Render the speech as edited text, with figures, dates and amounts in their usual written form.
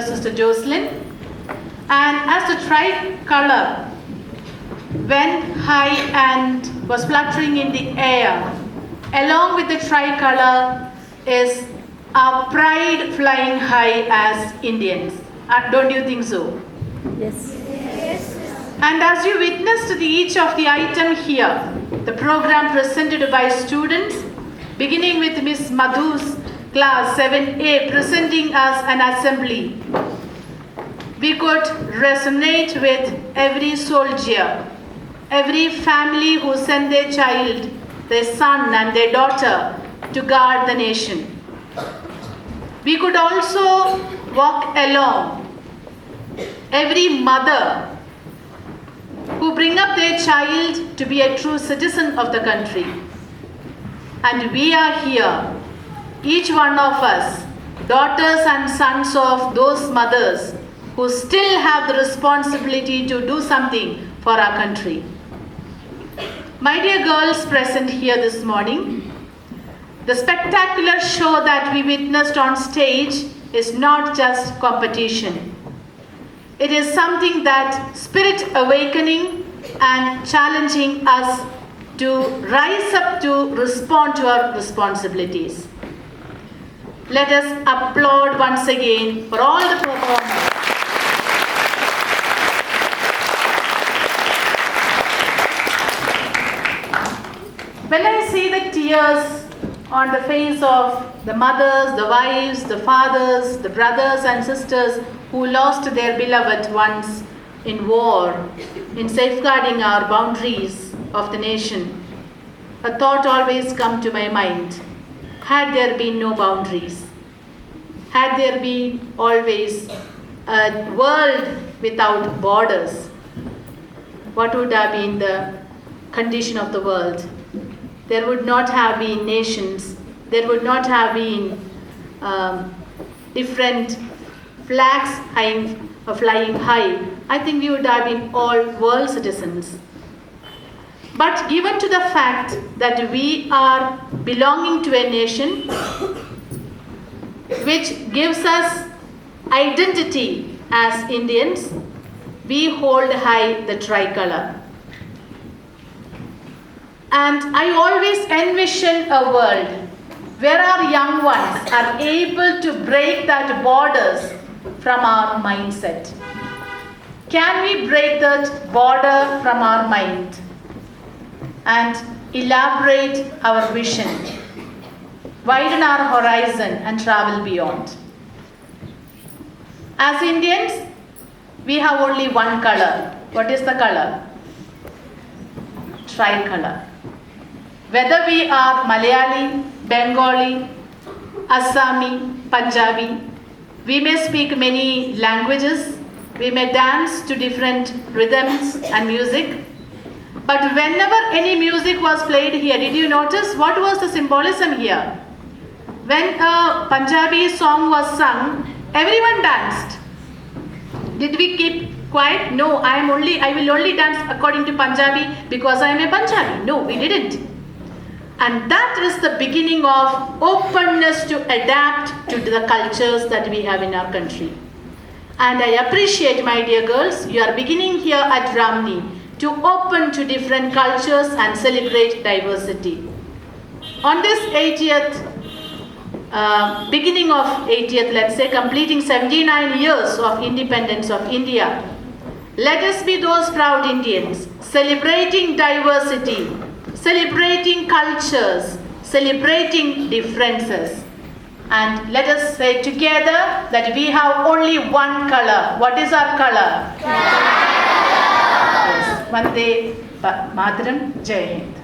Sister Josline, and as the tricolor went high and was fluttering in the air, along with the tricolor is our pride flying high as Indians. Don't you think so? Yes. And as you witnessed each of the item here, the program presented by students, beginning with Miss Madhu's class 7A presenting us an assembly, we could resonate with every soldier, every family who sent their child, their son and their daughter to guard the nation. We could also walk along every mother who bring up their child to be a true citizen of the country. And we are here, each one of us, daughters and sons of those mothers who still have the responsibility to do something for our country. My dear girls present here this morning, the spectacular show that we witnessed on stage is not just competition. It is something that spirit awakening and challenging us to rise up to respond to our responsibilities. Let us applaud once again for all the performers. When I see the tears on the face of the mothers, the wives, the fathers, the brothers and sisters who lost their beloved ones in war, in safeguarding our boundaries of the nation, a thought always comes to my mind. Had there been no boundaries, had there been always a world without borders, what would have been the condition of the world? There would not have been nations, there would not have been different flags flying high. I think we would have been all world citizens. But given to the fact that we are belonging to a nation which gives us identity as Indians, we hold high the tricolor. And I always envision a world where our young ones are able to break that borders from our mindset. Can we break that border from our mind and elaborate our vision, widen our horizon and travel beyond? As Indians, we have only one color. What is the color? Tricolor. Whether we are Malayali, Bengali, Assami, Punjabi, we may speak many languages, we may dance to different rhythms and music, but whenever any music was played here, did you notice what was the symbolism here? When a Punjabi song was sung, everyone danced. Did we keep quiet? No, I will only dance according to Punjabi because I am a Punjabi. No, we didn't. And that is the beginning of openness to adapt to the cultures that we have in our country. And I appreciate, my dear girls, you are beginning here at Ramnee to open to different cultures and celebrate diversity. On this 80th, beginning of 80th, let's say, completing 79 years of independence of India, let us be those proud Indians, celebrating diversity, celebrating cultures, celebrating differences. And let us say together that we have only one color. What is our color? Yes. Vande Mataram, Jai Hind.